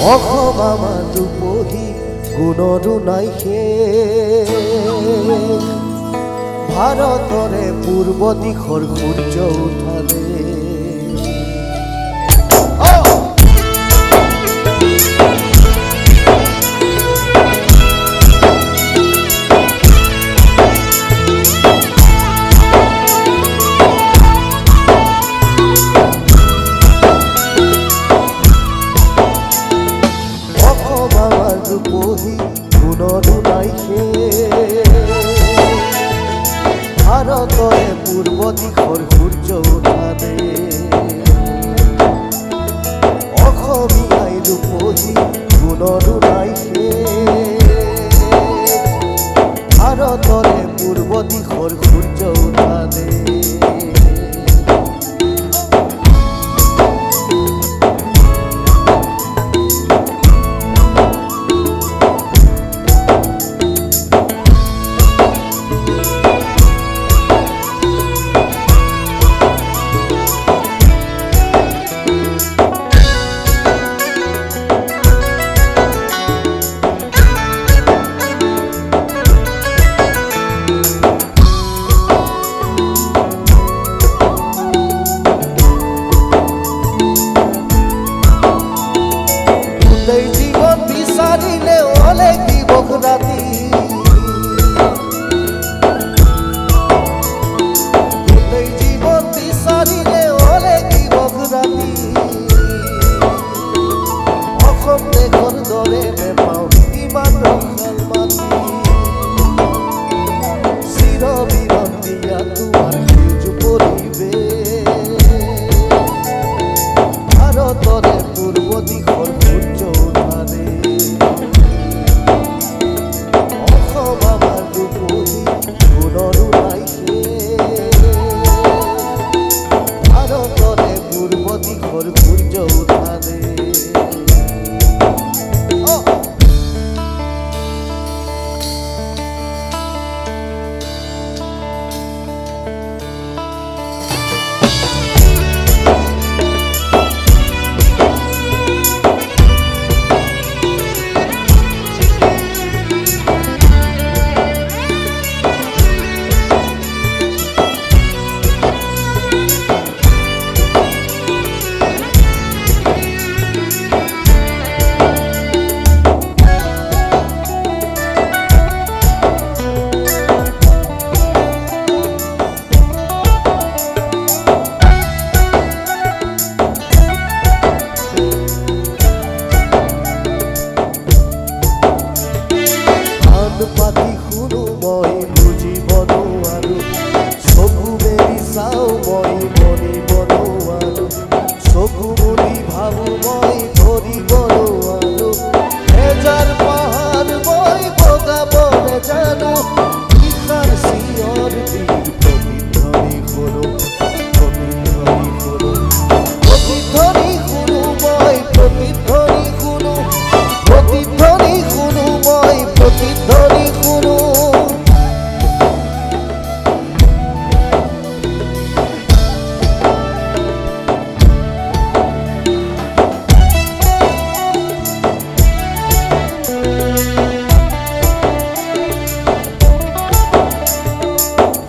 অসম আমাৰ ৰূপহী গুণৰো নাই শেষ। ভাৰতৰে পূৰ্ব দিশৰ সূৰ্য উঠালে ৰূপহী গুণৰো নাই শেষ। ভাৰতৰে পূৰ্ব দিশৰ সূৰ্য উঠালে অসমীয়াই ৰূপহী গুণৰো নাই শেষ। ভাৰতৰে পূৰ্ব দিশৰ সূৰ্য উঠালে জীবন বিচাৰিলে হলে কি বকৰাতি জীবন বিচাৰিলে হলে কি বকৰাতি অসম দেশৰ দৰে নেপাওঁ ইমান ৰসাল মাটি চিৰ বিৰন্দিয়া তোমাৰ সেউজ পৰিৱেশ ভাৰতৰে পূৰ্ব দিশৰ সূৰ্য উঠালে অসম আমাৰ ৰূপহী গুণৰো নাই শেষ। ভাৰতৰে পূৰ্ব দিশৰ সূৰ্য উঠালে পাতি শুনো মই বুজিব নোৱাৰো চকু মেলি চাওঁ মই মনিব নোৱাৰো চকু মুদি ভাবো মই ধৰিব নোৱাৰো এজাৰ পাহাৰ মই বগাব নেজানো নিশাৰ চিঞৰ বীৰ প্ৰতিধ্বনি শুনো প্ৰতিধ্বনি শুনো প্ৰতিধ্বনি শুনো মই প্ৰতিধ্বনি শুনো প্ৰতিধ্বনি শুনো মই প্ৰতিধ্বনি শুনো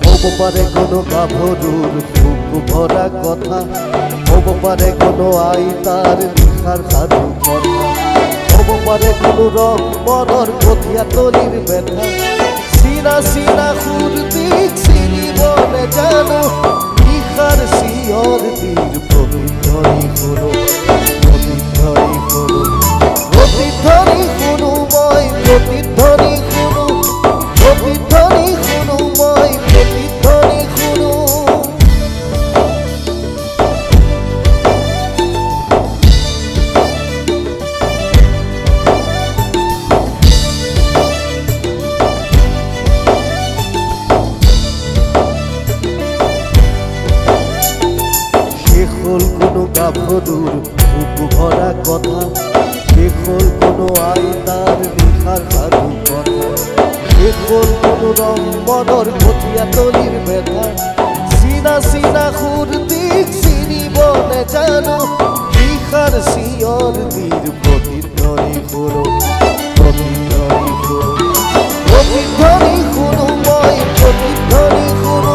হ'ব পাৰে কোনো গাভৰুৰ সুখ ভৰা কথা হ'ব পাৰে কোনো আইতাৰ নিশাৰ সাধু কথা হ'ব পাৰে কোনো ৰং মনৰ কঠীয়া তলিৰ বেথা চিনা চিনা সুৰ দিক চিনিব নেজানো নিশাৰ চিঞৰ বীৰ প্ৰতিধ্বনি শুনো প্ৰতিধ্বনি শুনো প্ৰতিধ্বনি শুনো মই প্ৰতিধ্বনি শুনো প্ৰতিধ্বনি শুনো মই প্ৰতিধ্বনি শুনো হ'ল কোনো গাভৰুৰ বুক ভৰা কথা শেষ হ'ল কোনো আইতাৰ নিশাৰ সাধু কথা শেষ হ'ল কোনো ৰং মনৰ কঠীয়া তলিৰ বেথা চিনা চিনা সুৰ দিক চিনিব নেজানো নিশাৰ চিঞৰ বীৰ প্ৰতিধ্বনি শুনো প্ৰতিধ্বনি শুনো প্ৰতিধ্বনি শুনো মই প্ৰতিধ্বনি শুনো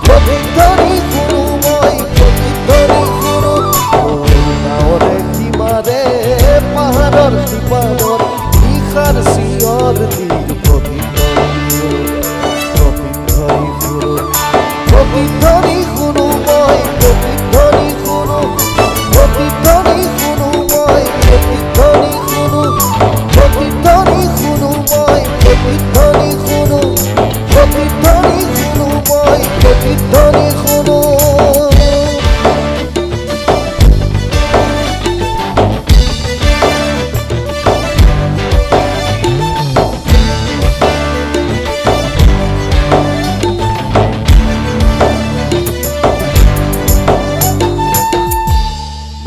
প্ৰতিধ্বনি শুনো মই প্ৰতিধ্বনি শুনো গাঁৱৰে সীমাৰে পাহাৰৰ সিপাৰৰ নিশাৰ চিঞৰ তীৰ প্ৰতিধ্বনি শুনো প্রতিধ্বনি শুনো মই প্রতিধ্বনি শুনো প্রতিধ্বনি শুনো মই প্রতিধ্বনি শুনো প্রতিধ্বনি শুনো মই প্রতিধ্বনি শুনো প্রতিধ্বনি শুনো মই প্রতিধ্বনি শুনো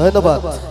ধন্যবাদ।